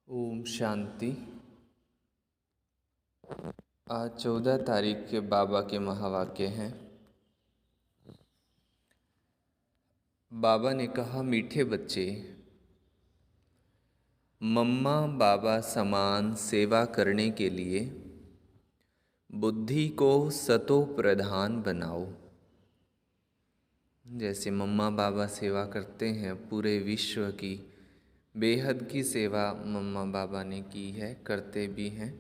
ओम शांति। आज 14 तारीख के बाबा के महावाक्य हैं। बाबा ने कहा, मीठे बच्चे, मम्मा बाबा समान सेवा करने के लिए बुद्धि को सतो प्रधान बनाओ। जैसे मम्मा बाबा सेवा करते हैं, पूरे विश्व की बेहद की सेवा मम्मा बाबा ने की है, करते भी हैं,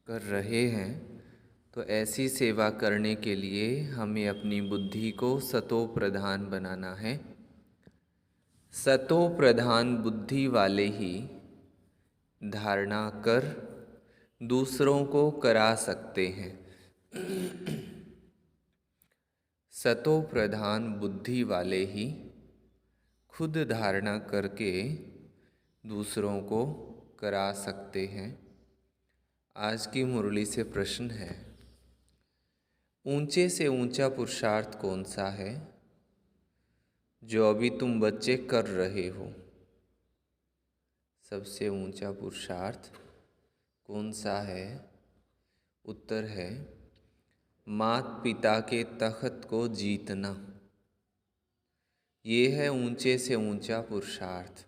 कर रहे हैं। तो ऐसी सेवा करने के लिए हमें अपनी बुद्धि को सतो प्रधान बनाना है। सतो प्रधान बुद्धि वाले ही धारणा कर दूसरों को करा सकते हैं। सतो प्रधान बुद्धि वाले ही खुद धारणा करके दूसरों को करा सकते हैं। आज की मुरली से प्रश्न है, ऊंचे से ऊंचा पुरुषार्थ कौन सा है जो अभी तुम बच्चे कर रहे हो? सबसे ऊंचा पुरुषार्थ कौन सा है? उत्तर है, मात पिता के तख्त को जीतना। ये है ऊंचे से ऊंचा पुरुषार्थ।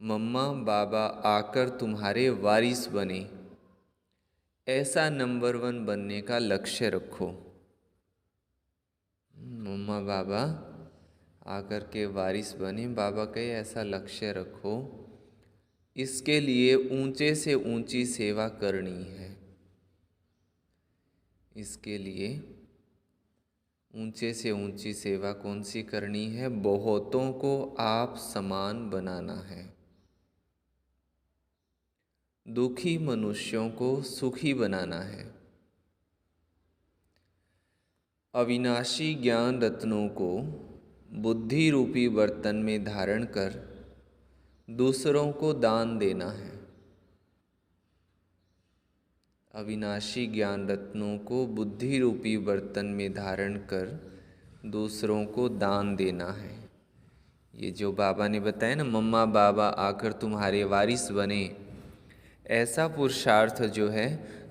मम्मा बाबा आकर तुम्हारे वारिस बने, ऐसा नंबर 1 बनने का लक्ष्य रखो। मम्मा बाबा आकर के वारिस बने, बाबा कहे ऐसा लक्ष्य रखो। इसके लिए ऊंचे से ऊंची सेवा करनी है। इसके लिए ऊंचे से ऊंची सेवा कौन सी करनी है? बहुतों को आप समान बनाना है। दुखी मनुष्यों को सुखी बनाना है। अविनाशी ज्ञान रत्नों को बुद्धि रूपी बर्तन में धारण कर दूसरों को दान देना है। अविनाशी ज्ञान रत्नों को बुद्धि रूपी बर्तन में धारण कर दूसरों को दान देना है। ये जो बाबा ने बताया ना, मम्मा बाबा आकर तुम्हारे वारिस बने, ऐसा पुरुषार्थ जो है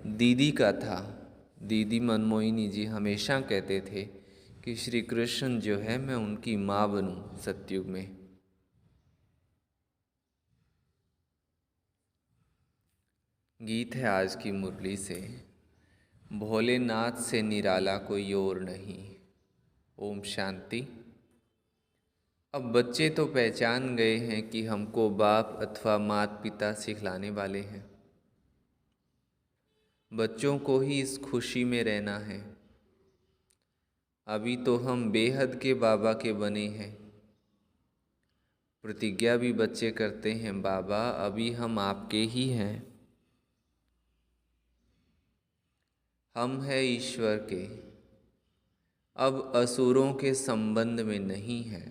दीदी का था। दीदी मनमोहिनी जी हमेशा कहते थे कि श्री कृष्ण जो है मैं उनकी माँ बनूं सतयुग में। गीत है आज की मुरली से, भोलेनाथ से निराला कोई और नहीं। ओम शांति। अब बच्चे तो पहचान गए हैं कि हमको बाप अथवा माता पिता सिखलाने वाले हैं। बच्चों को ही इस खुशी में रहना है। अभी तो हम बेहद के बाबा के बने हैं। प्रतिज्ञा भी बच्चे करते हैं, बाबा अभी हम आपके ही हैं। हम हैं ईश्वर के, अब असुरों के संबंध में नहीं हैं।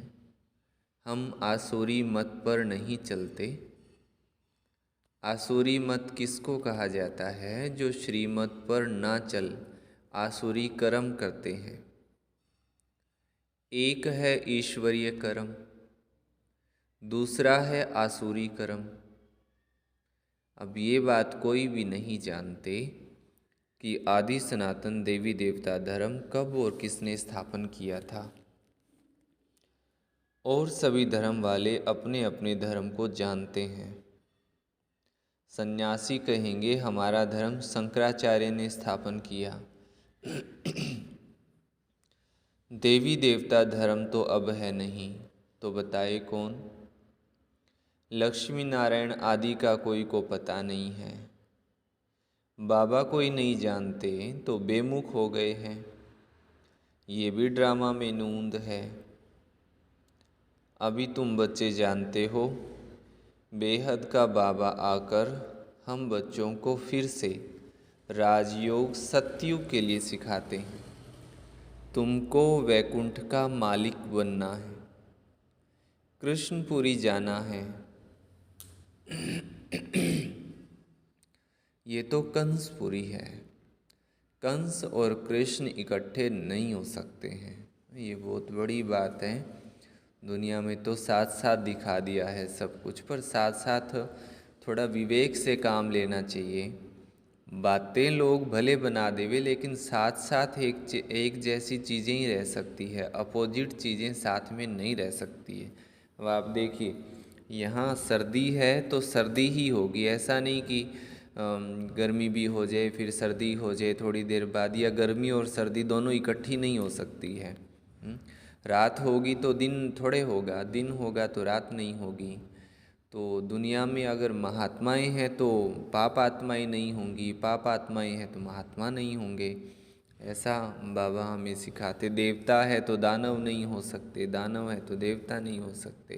हम आसुरी मत पर नहीं चलते। आसुरी मत किसको कहा जाता है? जो श्रीमत पर ना चल आसुरी कर्म करते हैं। एक है ईश्वरीय कर्म, दूसरा है आसुरी कर्म। अब ये बात कोई भी नहीं जानते कि आदि सनातन देवी देवता धर्म कब और किसने स्थापन किया था। और सभी धर्म वाले अपने अपने धर्म को जानते हैं। सन्यासी कहेंगे हमारा धर्म शंकराचार्य ने स्थापन किया। देवी देवता धर्म तो अब है नहीं, तो बताए कौन? लक्ष्मी नारायण आदि का कोई को पता नहीं है। बाबा कोई नहीं जानते तो बेमुख हो गए हैं। ये भी ड्रामा में नूंद है। अभी तुम बच्चे जानते हो, बेहद का बाबा आकर हम बच्चों को फिर से राजयोग सतयुग के लिए सिखाते हैं। तुमको वैकुंठ का मालिक बनना है, कृष्णपुरी जाना है। ये तो कंसपुरी है। कंस और कृष्ण इकट्ठे नहीं हो सकते हैं, ये बहुत बड़ी बात है। दुनिया में तो साथ साथ दिखा दिया है सब कुछ, पर साथ साथ थोड़ा विवेक से काम लेना चाहिए। बातें लोग भले बना देवे, लेकिन साथ साथ एक जैसी चीज़ें ही रह सकती है, अपोजिट चीज़ें साथ में नहीं रह सकती है। अब आप देखिए, यहाँ सर्दी है तो सर्दी ही होगी, ऐसा नहीं कि गर्मी भी हो जाए फिर सर्दी हो जाए थोड़ी देर बाद, या गर्मी और सर्दी दोनों इकट्ठी नहीं हो सकती है। रात होगी तो दिन थोड़े होगा, दिन होगा तो रात नहीं होगी। तो दुनिया में अगर महात्माएं हैं तो पाप आत्माएं नहीं होंगी, पाप आत्माएं हैं तो महात्मा नहीं होंगे, ऐसा बाबा हमें सिखाते। देवता है तो दानव नहीं हो सकते, दानव है तो देवता नहीं हो सकते,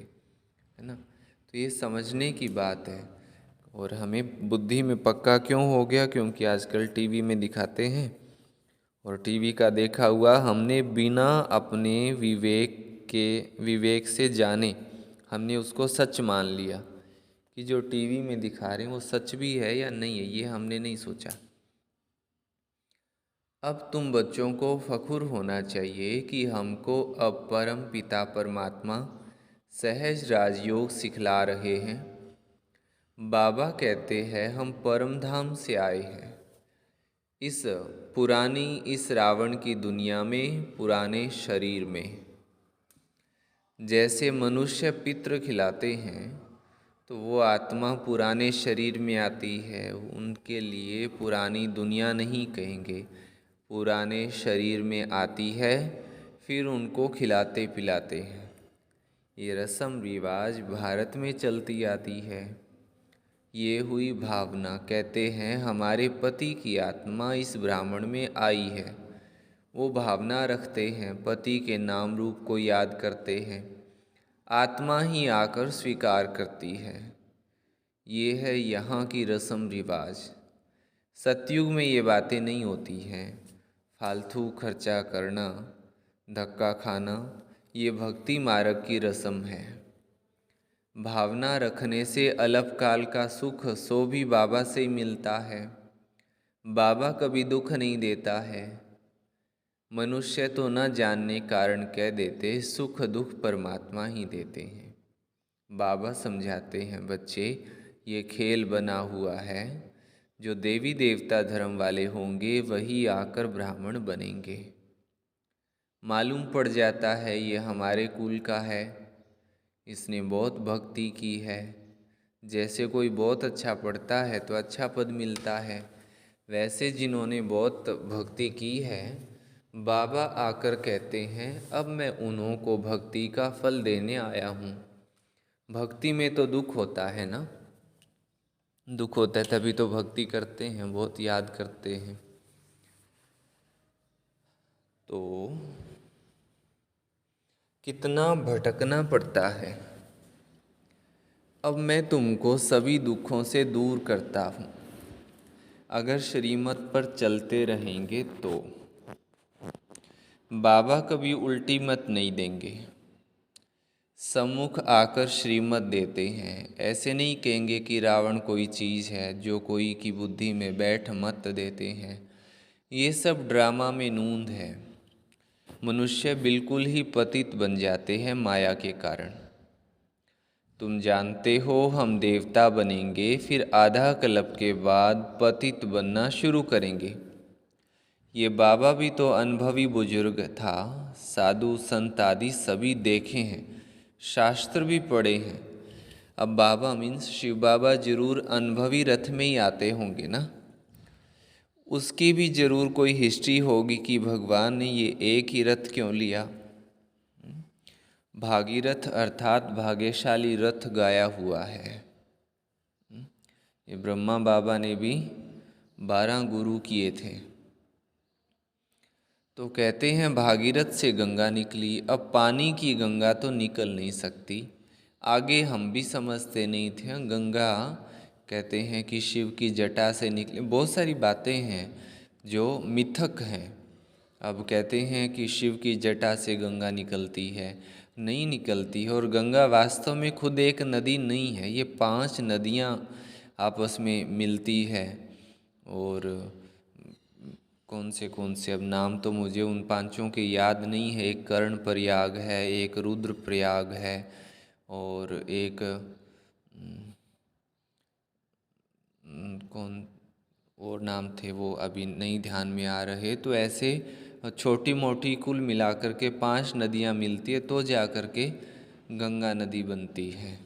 है ना। तो ये समझने की बात है। और हमें बुद्धि में पक्का क्यों हो गया? क्योंकि आजकल टीवी में दिखाते हैं, और टीवी का देखा हुआ हमने बिना अपने विवेक से जाने हमने उसको सच मान लिया कि जो टीवी में दिखा रहे हैं वो सच भी है या नहीं है, ये हमने नहीं सोचा। अब तुम बच्चों को फखुर होना चाहिए कि हमको अब परम पिता परमात्मा सहज राजयोग सिखला रहे हैं। बाबा कहते हैं हम परम धाम से आए हैं। इस रावण की दुनिया में, पुराने शरीर में, जैसे मनुष्य पितृ खिलाते हैं तो वो आत्मा पुराने शरीर में आती है। उनके लिए पुरानी दुनिया नहीं कहेंगे, पुराने शरीर में आती है, फिर उनको खिलाते पिलाते हैं। ये रस्म रिवाज भारत में चलती आती है। ये हुई भावना। कहते हैं हमारे पति की आत्मा इस ब्राह्मण में आई है। वो भावना रखते हैं, पति के नाम रूप को याद करते हैं, आत्मा ही आकर स्वीकार करती है। ये है यहाँ की रस्म रिवाज। सतयुग में ये बातें नहीं होती हैं। फालतू खर्चा करना, धक्का खाना, ये भक्ति मार्ग की रस्म है। भावना रखने से अल्पकाल का सुख सो भी बाबा से ही मिलता है। बाबा कभी दुख नहीं देता है। मनुष्य तो न जानने कारण कह देते, सुख दुख परमात्मा ही देते हैं। बाबा समझाते हैं, बच्चे ये खेल बना हुआ है। जो देवी देवता धर्म वाले होंगे वही आकर ब्राह्मण बनेंगे। मालूम पड़ जाता है ये हमारे कुल का है, इसने बहुत भक्ति की है। जैसे कोई बहुत अच्छा पढ़ता है तो अच्छा पद मिलता है, वैसे जिन्होंने बहुत भक्ति की है, बाबा आकर कहते हैं अब मैं उन्हों को भक्ति का फल देने आया हूँ। भक्ति में तो दुख होता है ना, दुख होता है तभी तो भक्ति करते हैं, बहुत याद करते हैं। तो कितना भटकना पड़ता है। अब मैं तुमको सभी दुखों से दूर करता हूँ अगर श्रीमत पर चलते रहेंगे तो। बाबा कभी उल्टी मत नहीं देंगे, सम्मुख आकर श्रीमत देते हैं। ऐसे नहीं कहेंगे कि रावण कोई चीज़ है जो कोई की बुद्धि में बैठ मत देते हैं। ये सब ड्रामा में नूंद है। मनुष्य बिल्कुल ही पतित बन जाते हैं माया के कारण। तुम जानते हो हम देवता बनेंगे, फिर आधा कल्प के बाद पतित बनना शुरू करेंगे। ये बाबा भी तो अनुभवी बुजुर्ग था, साधु संत आदि सभी देखे हैं, शास्त्र भी पढ़े हैं। अब बाबा मीन्स शिव बाबा जरूर अनुभवी रथ में ही आते होंगे ना, उसकी भी जरूर कोई हिस्ट्री होगी कि भगवान ने ये एक ही रथ क्यों लिया। भागीरथ अर्थात भाग्यशाली रथ गाया हुआ है। ये ब्रह्मा बाबा ने भी 12 गुरु किए थे। तो कहते हैं भागीरथ से गंगा निकली, अब पानी की गंगा तो निकल नहीं सकती। आगे हम भी समझते नहीं थे। गंगा कहते हैं कि शिव की जटा से निकले, बहुत सारी बातें हैं जो मिथक हैं। अब कहते हैं कि शिव की जटा से गंगा निकलती है, नहीं निकलती है। और गंगा वास्तव में खुद एक नदी नहीं है, ये 5 नदियाँ आपस में मिलती है और कौन से अब नाम तो मुझे उन पांचों के याद नहीं है। एक कर्ण प्रयाग है, एक रुद्र प्रयाग है, और एक कौन और नाम थे वो अभी नहीं ध्यान में आ रहे। तो ऐसे छोटी मोटी कुल मिलाकर के 5 नदियाँ मिलती है तो जा कर के गंगा नदी बनती है।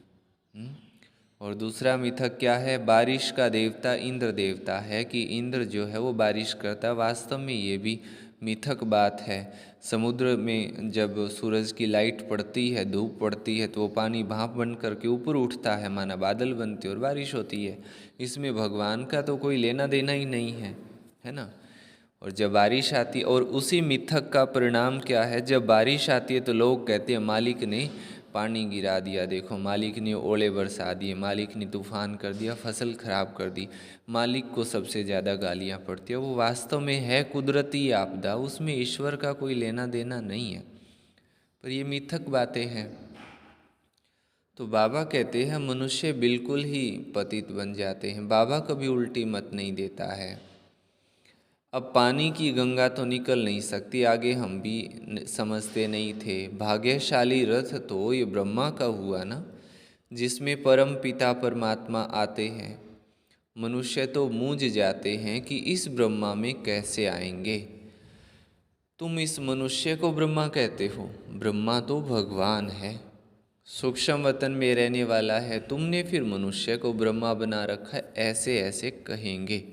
और दूसरा मिथक क्या है? बारिश का देवता इंद्र देवता है, कि इंद्र जो है वो बारिश करता है। वास्तव में ये भी मिथक बात है। समुद्र में जब सूरज की लाइट पड़ती है, धूप पड़ती है, तो वो पानी भाप बन करके ऊपर उठता है, माना बादल बनते और बारिश होती है। इसमें भगवान का तो कोई लेना देना ही नहीं है ना। और जब बारिश आती, और उसी मिथक का परिणाम क्या है? जब बारिश आती है तो लोग कहते हैं मालिक ने पानी गिरा दिया, देखो मालिक ने ओले बरसा दिए, मालिक ने तूफान कर दिया, फसल खराब कर दी। मालिक को सबसे ज़्यादा गालियाँ पड़ती है। वो वास्तव में है कुदरती आपदा, उसमें ईश्वर का कोई लेना देना नहीं है, पर ये मिथक बातें हैं। तो बाबा कहते हैं मनुष्य बिल्कुल ही पतित बन जाते हैं। बाबा कभी उल्टी मत नहीं देता है। अब पानी की गंगा तो निकल नहीं सकती, आगे हम भी समझते नहीं थे। भाग्यशाली रथ तो ये ब्रह्मा का हुआ ना, जिसमें परम पिता परमात्मा आते हैं। मनुष्य तो मूंझ जाते हैं कि इस ब्रह्मा में कैसे आएंगे। तुम इस मनुष्य को ब्रह्मा कहते हो, ब्रह्मा तो भगवान है, सूक्ष्म वतन में रहने वाला है। तुमने फिर मनुष्य को ब्रह्मा बना रखा है, ऐसे ऐसे कहेंगे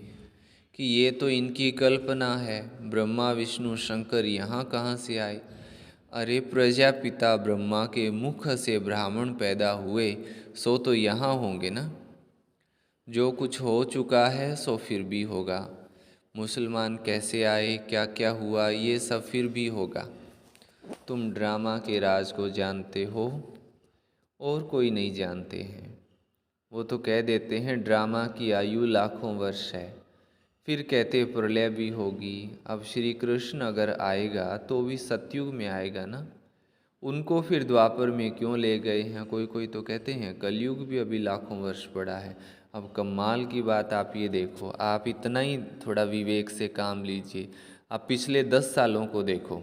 कि ये तो इनकी कल्पना है। ब्रह्मा विष्णु शंकर यहाँ कहाँ से आए? अरे प्रजापिता ब्रह्मा के मुख से ब्राह्मण पैदा हुए, सो तो यहाँ होंगे ना। जो कुछ हो चुका है सो फिर भी होगा। मुसलमान कैसे आए, क्या क्या हुआ, ये सब फिर भी होगा। तुम ड्रामा के राज को जानते हो और कोई नहीं जानते हैं। वो तो कह देते हैं ड्रामा की आयु लाखों वर्ष है, फिर कहते प्रलय भी होगी। अब श्री कृष्ण अगर आएगा तो भी सतयुग में आएगा ना, उनको फिर द्वापर में क्यों ले गए हैं? कोई कोई तो कहते हैं कलयुग भी अभी लाखों वर्ष पड़ा है। अब कमाल की बात आप ये देखो, आप इतना ही थोड़ा विवेक से काम लीजिए। आप पिछले 10 सालों को देखो,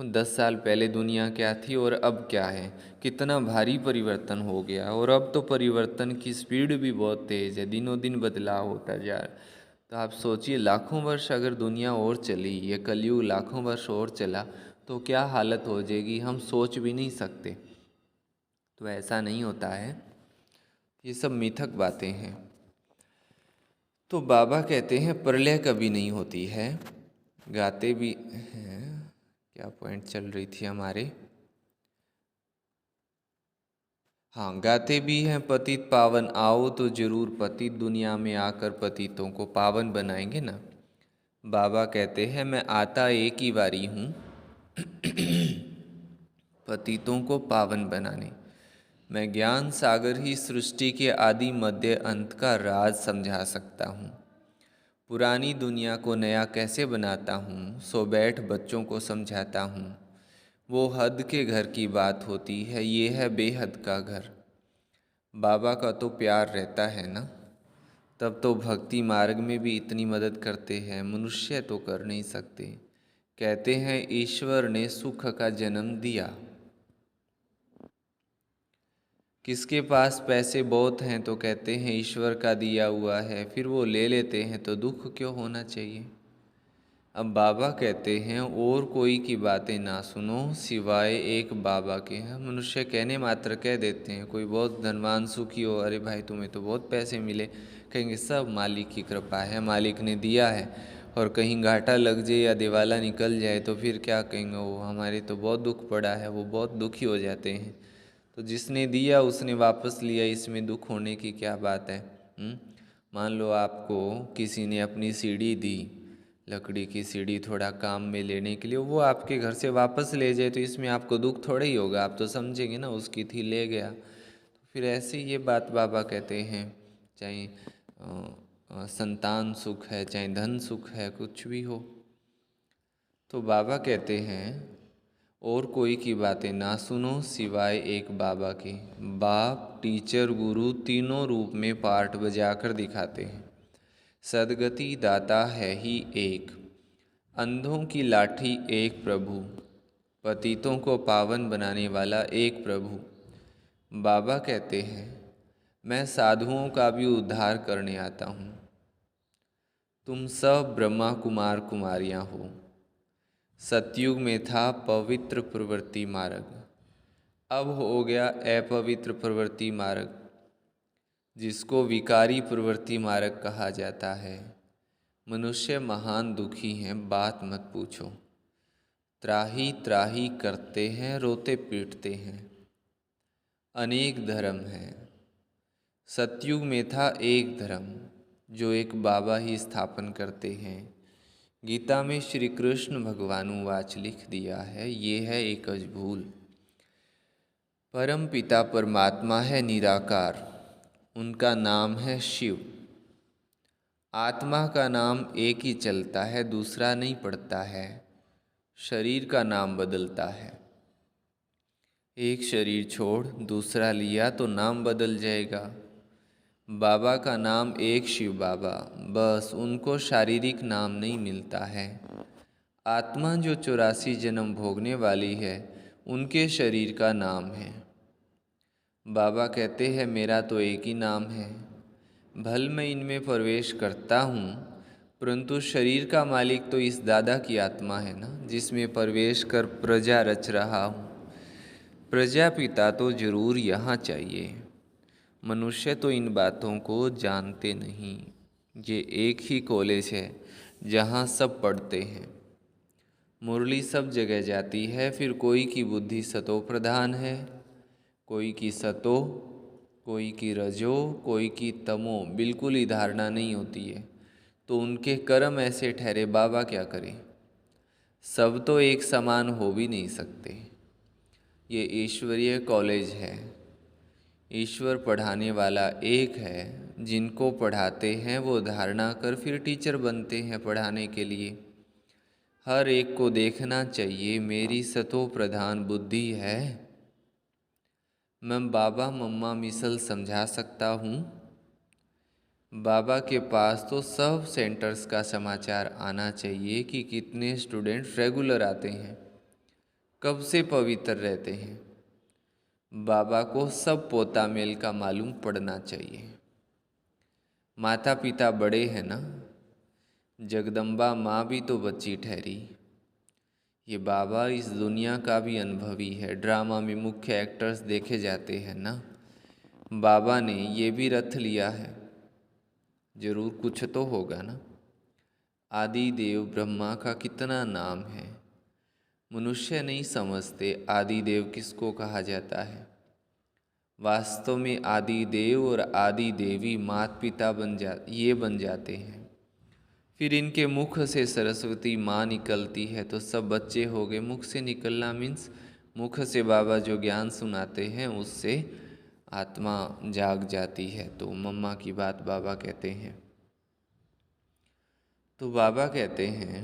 10 साल पहले दुनिया क्या थी और अब क्या है, कितना भारी परिवर्तन हो गया। और अब तो परिवर्तन की स्पीड भी बहुत तेज़ है, दिनों दिन बदलाव होता जा रहा है। तो आप सोचिए लाखों वर्ष अगर दुनिया और चली, ये कलयुग लाखों वर्ष और चला, तो क्या हालत हो जाएगी, हम सोच भी नहीं सकते। तो ऐसा नहीं होता है, ये सब मिथक बातें हैं। तो बाबा कहते हैं प्रलय कभी नहीं होती है। गाते भी हैं, क्या पॉइंट चल रही थी हमारे, हाँ, गाते भी हैं पतित पावन आओ तो जरूर पतित दुनिया में आकर पतितों को पावन बनाएंगे ना। बाबा कहते हैं मैं आता एक ही बारी हूँ पतितों को पावन बनाने। मैं ज्ञान सागर ही सृष्टि के आदि मध्य अंत का राज समझा सकता हूँ। पुरानी दुनिया को नया कैसे बनाता हूँ, सो बैठ बच्चों को समझाता हूँ। वो हद के घर की बात होती है, ये है बेहद का घर। बाबा का तो प्यार रहता है ना, तब तो भक्ति मार्ग में भी इतनी मदद करते हैं, मनुष्य तो कर नहीं सकते। कहते हैं ईश्वर ने सुख का जन्म दिया। किसके पास पैसे बहुत हैं तो कहते हैं ईश्वर का दिया हुआ है, फिर वो ले लेते हैं तो दुख क्यों होना चाहिए। अब बाबा कहते हैं और कोई की बातें ना सुनो सिवाय एक बाबा के हैं। मनुष्य कहने मात्र कह देते हैं, कोई बहुत धनवान सुखी हो, अरे भाई तुम्हें तो बहुत पैसे मिले, कहेंगे सब मालिक की कृपा है, मालिक ने दिया है। और कहीं घाटा लग जाए या दिवाला निकल जाए तो फिर क्या कहेंगे, वो हमारे तो बहुत दुख पड़ा है, वो बहुत दुखी हो जाते हैं। तो जिसने दिया उसने वापस लिया, इसमें दुख होने की क्या बात है। मान लो आपको किसी ने अपनी सीढ़ी दी, लकड़ी की सीढ़ी थोड़ा काम में लेने के लिए, वो आपके घर से वापस ले जाए तो इसमें आपको दुख थोड़ा ही होगा, आप तो समझेंगे ना उसकी थी ले गया। तो फिर ऐसे ये बात बाबा कहते हैं, चाहे संतान सुख है, चाहे धन सुख है, कुछ भी हो। तो बाबा कहते हैं और कोई की बातें ना सुनो सिवाय एक बाबा के। बाप टीचर गुरु तीनों रूप में पार्ट बजाकर दिखाते हैं। सदगति दाता है ही एक, अंधों की लाठी एक प्रभु, पतितों को पावन बनाने वाला एक प्रभु। बाबा कहते हैं, मैं साधुओं का भी उद्धार करने आता हूँ। तुम सब ब्रह्मा कुमार कुमारियाँ हो। सतयुग में था पवित्र प्रवृत्ति मार्ग, अब हो गया अपवित्र प्रवृत्ति मार्ग, जिसको विकारी प्रवृत्ति मार्ग कहा जाता है। मनुष्य महान दुखी हैं, बात मत पूछो। त्राही त्राही करते हैं, रोते पीटते हैं। अनेक धर्म हैं, सतयुग में था एक धर्म, जो एक बाबा ही स्थापन करते हैं। गीता में श्री कृष्ण भगवान वाच लिख दिया है, ये है एकज भूल। परम पिता परमात्मा है निराकार, उनका नाम है शिव। आत्मा का नाम एक ही चलता है, दूसरा नहीं पड़ता है। शरीर का नाम बदलता है। एक शरीर छोड़ दूसरा लिया तो नाम बदल जाएगा। बाबा का नाम एक शिव बाबा, बस उनको शारीरिक नाम नहीं मिलता है। आत्मा जो 84 जन्म भोगने वाली है, उनके शरीर का नाम है। बाबा कहते हैं, मेरा तो एक ही नाम है। भल मैं इनमें प्रवेश करता हूँ, परंतु शरीर का मालिक तो इस दादा की आत्मा है ना, जिसमें प्रवेश कर प्रजा रच रहा हूँ। प्रजापिता तो जरूर यहाँ चाहिए। मनुष्य तो इन बातों को जानते नहीं। ये एक ही कॉलेज है जहाँ सब पढ़ते हैं। मुरली सब जगह जाती है, फिर कोई की बुद्धि सतो प्रधान है, कोई की सतो, कोई की रजो, कोई की तमो, बिल्कुल ही धारणा नहीं होती है। तो उनके कर्म ऐसे ठहरे, बाबा क्या करें। सब तो एक समान हो भी नहीं सकते। ये ईश्वरीय कॉलेज है, ईश्वर पढ़ाने वाला एक है। जिनको पढ़ाते हैं वो धारणा कर फिर टीचर बनते हैं पढ़ाने के लिए। हर एक को देखना चाहिए, मेरी सतो प्रधान बुद्धि है। मैं बाबा मम्मा मिसल समझा सकता हूँ। बाबा के पास तो सब सेंटर्स का समाचार आना चाहिए कि कितने स्टूडेंट रेगुलर आते हैं, कब से पवित्र रहते हैं। बाबा को सब पोता मेल का मालूम पड़ना चाहिए। माता पिता बड़े हैं ना, जगदम्बा माँ भी तो बच्ची ठहरी। ये बाबा इस दुनिया का भी अनुभवी है। ड्रामा में मुख्य एक्टर्स देखे जाते हैं ना, बाबा ने ये भी रथ लिया है, जरूर कुछ तो होगा ना। आदि देव ब्रह्मा का कितना नाम है। मनुष्य नहीं समझते आदि देव किसको कहा जाता है। वास्तव में आदि देव और आदि देवी माता पिता बन जाते हैं। फिर इनके मुख से सरस्वती माँ निकलती है तो सब बच्चे हो गए। मुख से निकलना मीन्स मुख से बाबा जो ज्ञान सुनाते हैं उससे आत्मा जाग जाती है। तो मम्मा की बात बाबा कहते हैं। तो बाबा कहते हैं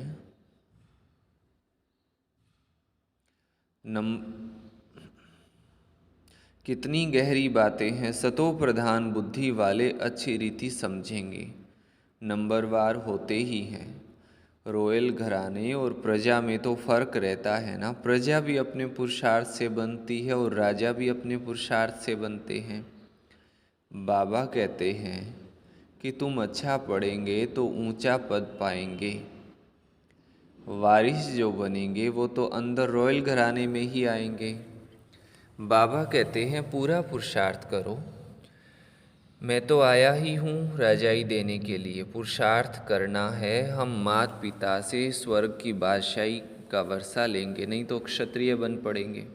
कितनी गहरी बातें हैं, सतो प्रधान बुद्धि वाले अच्छी रीति समझेंगे। नंबरवार होते ही हैं। रॉयल घराने और प्रजा में तो फर्क रहता है ना। प्रजा भी अपने पुरुषार्थ से बनती है और राजा भी अपने पुरुषार्थ से बनते हैं। बाबा कहते हैं कि तुम अच्छा पढ़ेंगे तो ऊंचा पद पाएंगे। वारिस जो बनेंगे वो तो अंदर रॉयल घराने में ही आएंगे। बाबा कहते हैं पूरा पुरुषार्थ करो। मैं तो आया ही हूँ रजाई देने के लिए। पुरुषार्थ करना है। हम माता पिता से स्वर्ग की बादशाही का वर्षा लेंगे, नहीं तो क्षत्रिय बन पड़ेंगे।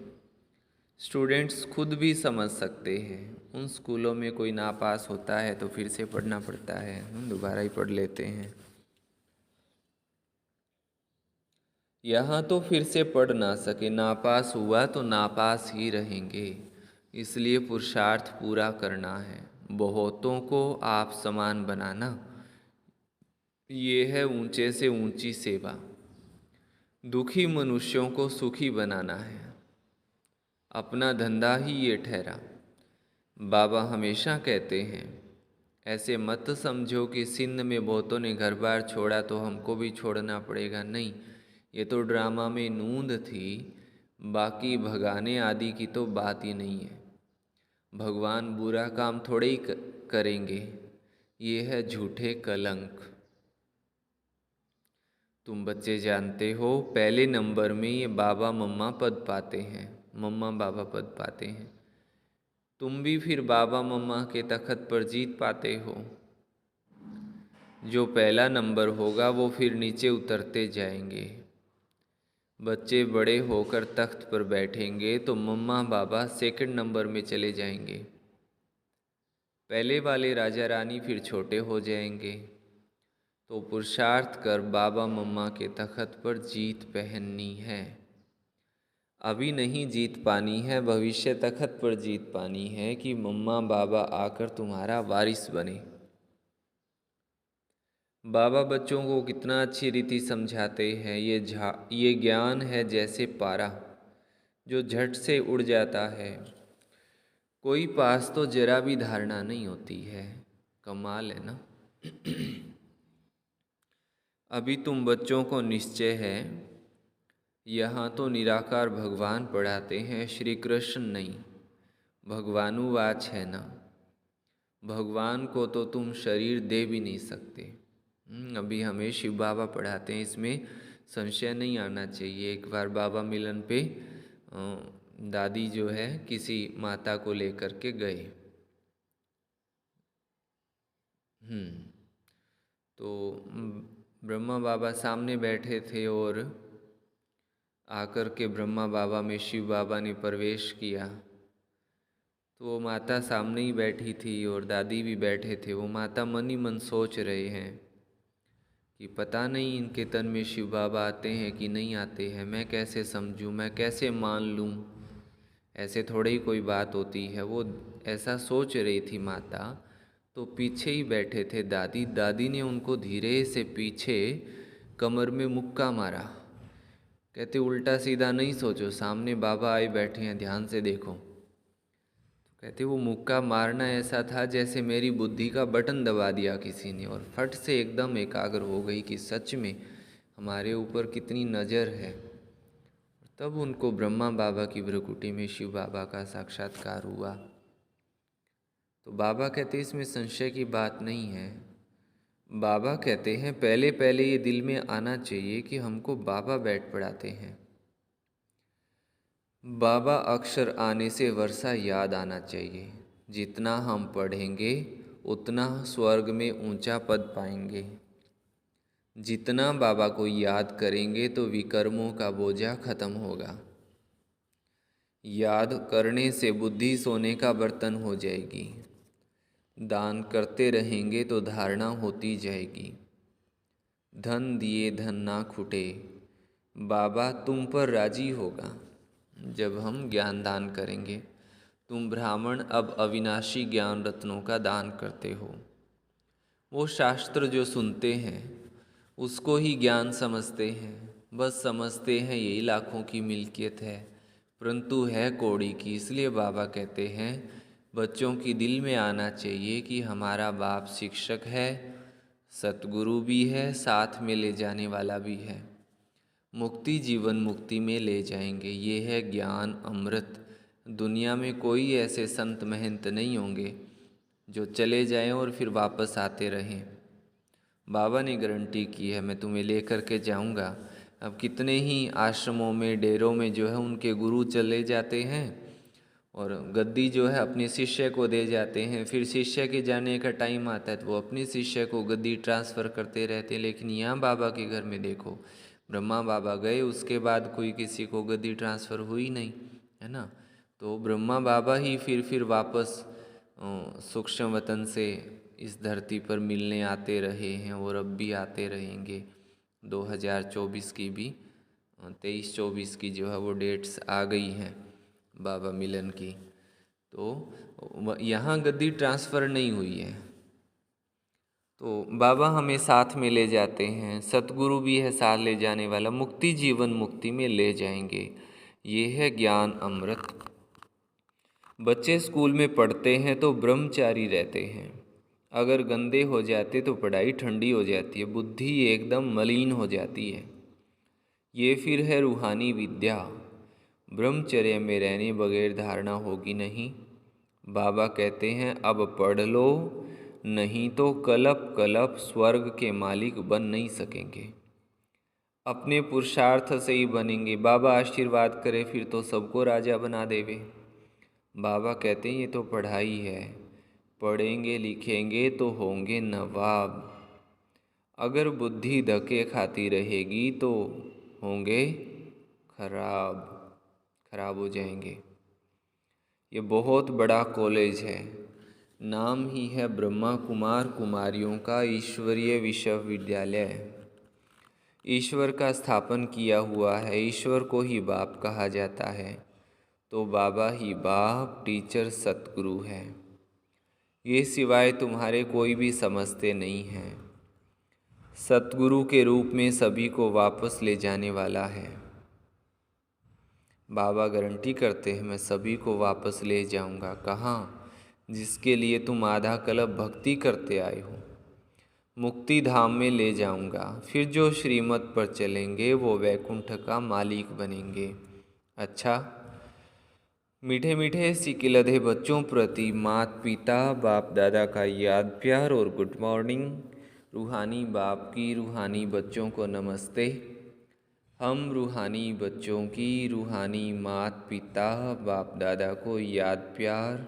स्टूडेंट्स खुद भी समझ सकते हैं। उन स्कूलों में कोई नापास होता है तो फिर से पढ़ना पड़ता है, दोबारा ही पढ़ लेते हैं। यहाँ तो फिर से पढ़ ना सके, नापास हुआ तो नापास ही रहेंगे। इसलिए पुरुषार्थ पूरा करना है। बहुतों को आप समान बनाना, ये है ऊंचे से ऊंची सेवा। दुखी मनुष्यों को सुखी बनाना है, अपना धंधा ही ये ठहरा। बाबा हमेशा कहते हैं ऐसे मत समझो कि सिंध में बहुतों ने घर बार छोड़ा तो हमको भी छोड़ना पड़ेगा। नहीं, ये तो ड्रामा में नूंद थी, बाकी भगाने आदि की तो बात ही नहीं है। भगवान बुरा काम थोड़े ही करेंगे, ये है झूठे कलंक। तुम बच्चे जानते हो पहले नंबर में ये बाबा मम्मा पद पाते हैं, मम्मा बाबा पद पाते हैं। तुम भी फिर बाबा मम्मा के तखत पर जीत पाते हो। जो पहला नंबर होगा वो फिर नीचे उतरते जाएंगे। बच्चे बड़े होकर तख्त पर बैठेंगे तो मम्मा बाबा सेकंड नंबर में चले जाएंगे। पहले वाले राजा रानी फिर छोटे हो जाएंगे। तो पुरुषार्थ कर बाबा मम्मा के तखत पर जीत पहननी है। अभी नहीं जीत पानी है, भविष्य तखत पर जीत पानी है कि मम्मा बाबा आकर तुम्हारा वारिस बने। बाबा बच्चों को कितना अच्छी रीति समझाते हैं। ये ज्ञान है जैसे पारा जो झट से उड़ जाता है। कोई पास तो जरा भी धारणा नहीं होती है। कमाल है ना। अभी तुम बच्चों को निश्चय है, यहाँ तो निराकार भगवान पढ़ाते हैं, श्री कृष्ण नहीं। भगवानुवाच है ना। भगवान को तो तुम शरीर दे भी नहीं सकते। अभी हमें शिव बाबा पढ़ाते हैं, इसमें संशय नहीं आना चाहिए। एक बार बाबा मिलन पे दादी जो है किसी माता को लेकर के गए। तो ब्रह्मा बाबा सामने बैठे थे और आकर के ब्रह्मा बाबा में शिव बाबा ने प्रवेश किया। तो वो माता सामने ही बैठी थी और दादी भी बैठे थे। वो माता मन ही मन सोच रहे हैं कि पता नहीं इनके तन में शिव बाबा आते हैं कि नहीं आते हैं, मैं कैसे समझूं, मैं कैसे मान लूं। ऐसे थोड़े ही कोई बात होती है। वो ऐसा सोच रही थी माता। तो पीछे ही बैठे थे दादी। दादी ने उनको धीरे से पीछे कमर में मुक्का मारा। कहते उल्टा सीधा नहीं सोचो, सामने बाबा आए बैठे हैं, ध्यान से देखो। तो कहते वो मुक्का मारना ऐसा था जैसे मेरी बुद्धि का बटन दबा दिया किसी ने, और फट से एकदम एकाग्र हो गई कि सच में हमारे ऊपर कितनी नज़र है। तब उनको ब्रह्मा बाबा की भ्रुकुटी में शिव बाबा का साक्षात्कार हुआ। तो बाबा कहते इसमें संशय की बात नहीं है। बाबा कहते हैं पहले पहले ये दिल में आना चाहिए कि हमको बाबा बैठ पढ़ाते हैं। बाबा अक्षर आने से वर्षा याद आना चाहिए। जितना हम पढ़ेंगे उतना स्वर्ग में ऊंचा पद पाएंगे। जितना बाबा को याद करेंगे तो विकर्मों का बोझा खत्म होगा। याद करने से बुद्धि सोने का बर्तन हो जाएगी। दान करते रहेंगे तो धारणा होती जाएगी। धन दिए धन ना खुटे, बाबा तुम पर राजी होगा जब हम ज्ञान दान करेंगे। तुम ब्राह्मण अब अविनाशी ज्ञान रत्नों का दान करते हो। वो शास्त्र जो सुनते हैं उसको ही ज्ञान समझते हैं। बस समझते हैं यही लाखों की मिल्कियत है, परंतु है कौड़ी की। इसलिए बाबा कहते हैं बच्चों की दिल में आना चाहिए कि हमारा बाप शिक्षक है, सतगुरु भी है, साथ में ले जाने वाला भी है। मुक्ति जीवन मुक्ति में ले जाएंगे। ये है ज्ञान अमृत। दुनिया में कोई ऐसे संत महंत नहीं होंगे जो चले जाएं और फिर वापस आते रहें। बाबा ने गारंटी की है, मैं तुम्हें लेकर के जाऊंगा। अब कितने ही आश्रमों में डेरों में जो है उनके गुरु चले जाते हैं और गद्दी जो है अपने शिष्य को दे जाते हैं। फिर शिष्य के जाने का टाइम आता है तो वो अपने शिष्य को गद्दी ट्रांसफ़र करते रहते हैं। लेकिन यहाँ बाबा के घर में देखो, ब्रह्मा बाबा गए उसके बाद कोई किसी को गद्दी ट्रांसफ़र हुई नहीं, है ना। तो ब्रह्मा बाबा ही फिर वापस सूक्ष्म वतन से इस धरती पर मिलने आते रहे हैं और अब भी आते रहेंगे। 2024 की भी 23-24 की जो है वो डेट्स आ गई हैं बाबा मिलन की। तो यहाँ गद्दी ट्रांसफ़र नहीं हुई है। तो बाबा हमें साथ में ले जाते हैं, सतगुरु भी है साथ ले जाने वाला। मुक्ति जीवन मुक्ति में ले जाएंगे। ये है ज्ञान अमृत। बच्चे स्कूल में पढ़ते हैं तो ब्रह्मचारी रहते हैं। अगर गंदे हो जाते तो पढ़ाई ठंडी हो जाती है, बुद्धि एकदम मलिन हो जाती है। ये फिर है रूहानी विद्या। ब्रह्मचर्य में रहने बगैर धारणा होगी नहीं। बाबा कहते हैं अब पढ़ लो, नहीं तो कलप कलप स्वर्ग के मालिक बन नहीं सकेंगे। अपने पुरुषार्थ से ही बनेंगे। बाबा आशीर्वाद करे फिर तो सबको राजा बना देवे। बाबा कहते हैं ये तो पढ़ाई है, पढ़ेंगे लिखेंगे तो होंगे नवाब। अगर बुद्धि धक्के खाती रहेगी तो होंगे खराब, खराब हो जाएंगे। ये बहुत बड़ा कॉलेज है, नाम ही है ब्रह्मा कुमार कुमारियों का ईश्वरीय विश्वविद्यालय। ईश्वर का स्थापन किया हुआ है, ईश्वर को ही बाप कहा जाता है, तो बाबा ही बाप टीचर सतगुरु है। ये सिवाय तुम्हारे कोई भी समझते नहीं हैं। सतगुरु के रूप में सभी को वापस ले जाने वाला है। बाबा गारंटी करते हैं मैं सभी को वापस ले जाऊंगा। कहाँ? जिसके लिए तुम आधा कल्प भक्ति करते आए हो, मुक्ति धाम में ले जाऊंगा। फिर जो श्रीमत पर चलेंगे वो वैकुंठ का मालिक बनेंगे। अच्छा, मीठे मीठे सिकिलधे बच्चों प्रति माता पिता बाप दादा का याद प्यार और गुड मॉर्निंग। रूहानी बाप की रूहानी बच्चों को नमस्ते। हम रूहानी बच्चों की रूहानी माता पिता बाप दादा को याद प्यार,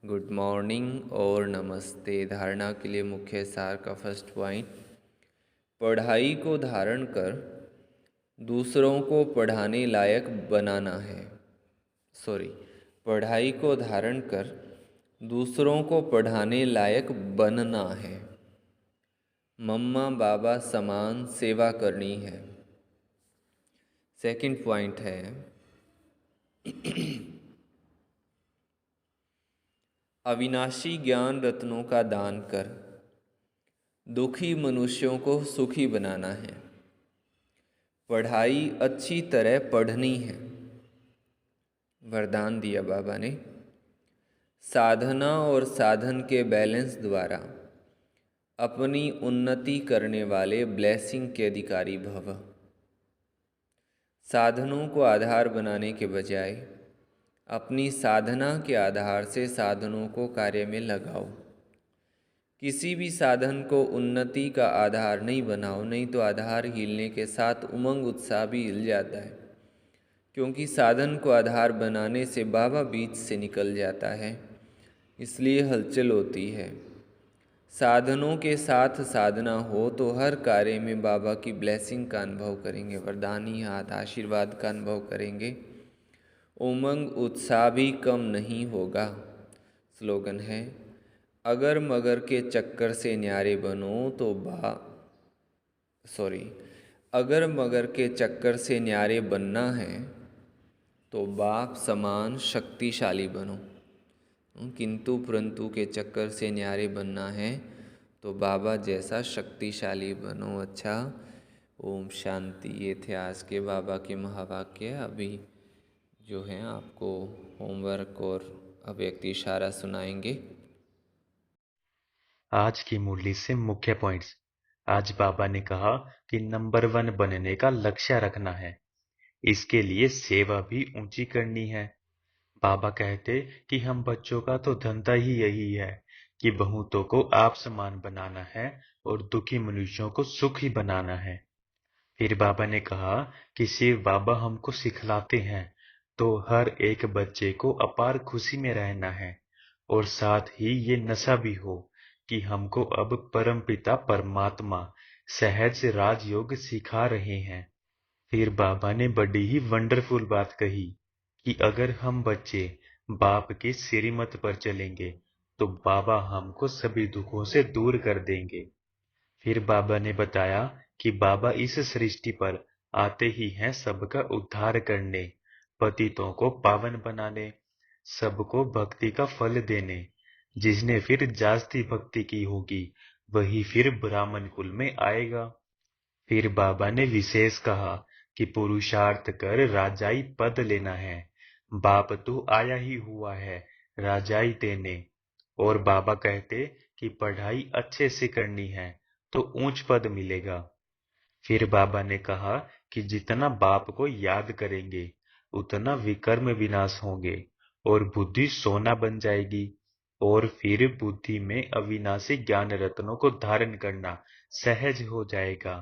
गुड मॉर्निंग और नमस्ते। धारणा के लिए मुख्य सार का फर्स्ट पॉइंट, पढ़ाई को धारण कर दूसरों को पढ़ाने लायक बनाना है। पढ़ाई को धारण कर दूसरों को पढ़ाने लायक बनना है। मम्मा बाबा समान सेवा करनी है। सेकंड पॉइंट है अविनाशी ज्ञान रत्नों का दान कर दुखी मनुष्यों को सुखी बनाना है। पढ़ाई अच्छी तरह पढ़नी है। वरदान दिया बाबा ने, साधना और साधन के बैलेंस द्वारा अपनी उन्नति करने वाले ब्लेसिंग के अधिकारी भव। साधनों को आधार बनाने के बजाय अपनी साधना के आधार से साधनों को कार्य में लगाओ। किसी भी साधन को उन्नति का आधार नहीं बनाओ, नहीं तो आधार हिलने के साथ उमंग उत्साह भी हिल जाता है। क्योंकि साधन को आधार बनाने से बाबा बीच से निकल जाता है, इसलिए हलचल होती है। साधनों के साथ साधना हो तो हर कार्य में बाबा की ब्लेसिंग का अनुभव करेंगे, वरदानी हाथ आशीर्वाद का अनुभव करेंगे। उमंग उत्साह भी कम नहीं होगा। स्लोगन है, अगर मगर के चक्कर से न्यारे बनो तो अगर मगर के चक्कर से न्यारे बनना है तो बाप समान शक्तिशाली बनो। किंतु परंतु के चक्कर से न्यारे बनना है तो बाबा जैसा शक्तिशाली बनो। अच्छा, ओम शांति। ये थे आज के बाबा के महावाक्य। अभी जो है आपको होमवर्क और अव्यक्त इशारा सुनाएंगे। आज की मुरली से मुख्य पॉइंट्स। आज बाबा ने कहा कि नंबर 1 बनने का लक्ष्य रखना है, इसके लिए सेवा भी ऊंची करनी है। बाबा कहते कि हम बच्चों का तो धंधा ही यही है कि बहुतों को आप समान बनाना है और दुखी मनुष्यों को सुखी बनाना है। फिर बाबा ने कहा कि शिव बाबा हमको सिखलाते हैं तो हर एक बच्चे को अपार खुशी में रहना है, और साथ ही ये नशा भी हो कि हमको अब परमपिता परमात्मा सहज राजयोग सिखा रहे हैं। फिर बाबा ने बड़ी ही वंडरफुल बात कही कि अगर हम बच्चे बाप के श्रीमत पर चलेंगे तो बाबा हमको सभी दुखों से दूर कर देंगे। फिर बाबा ने बताया कि बाबा इस सृष्टि पर आते ही हैं सबका उद्धार करने, पतितों को पावन बनाने, सबको भक्ति का फल देने। जिसने फिर जास्ती भक्ति की होगी वही फिर ब्राह्मण कुल में आएगा। फिर बाबा ने विशेष कहा कि पुरुषार्थ कर राजाई पद लेना है। बाप तो आया ही हुआ है राजाई देने, और बाबा कहते कि पढ़ाई अच्छे से करनी है तो ऊंच पद मिलेगा। फिर बाबा ने कहा कि जितना बाप को याद करेंगे उतना विकर्म विनाश होंगे और बुद्धि सोना बन जाएगी, और फिर बुद्धि में अविनाशी ज्ञान रत्नों को धारण करना सहज हो जाएगा।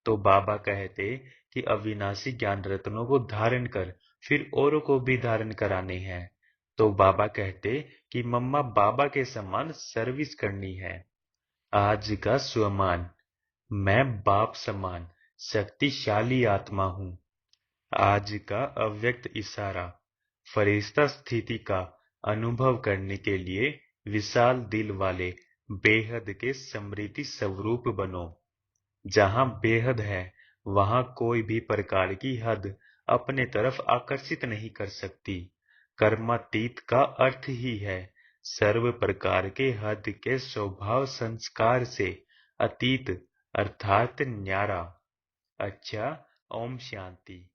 तो बाबा कहते कि अविनाशी ज्ञान रत्नों को धारण कर फिर औरों को भी धारण कराने हैं। तो बाबा कहते कि मम्मा बाबा के समान सर्विस करनी है। आज का स्वमान। मैं बाप समान शक्तिशाली आत्मा हूँ। आज का अव्यक्त इशारा। फरिश्ता स्थिति का अनुभव करने के लिए विशाल दिल वाले बेहद के समृद्धि स्वरूप बनो। जहाँ बेहद है वहाँ कोई भी प्रकार की हद अपने तरफ आकर्षित नहीं कर सकती। कर्मातीत का अर्थ ही है सर्व प्रकार के हद के स्वभाव संस्कार से अतीत, अर्थात न्यारा। अच्छा, ओम शांति।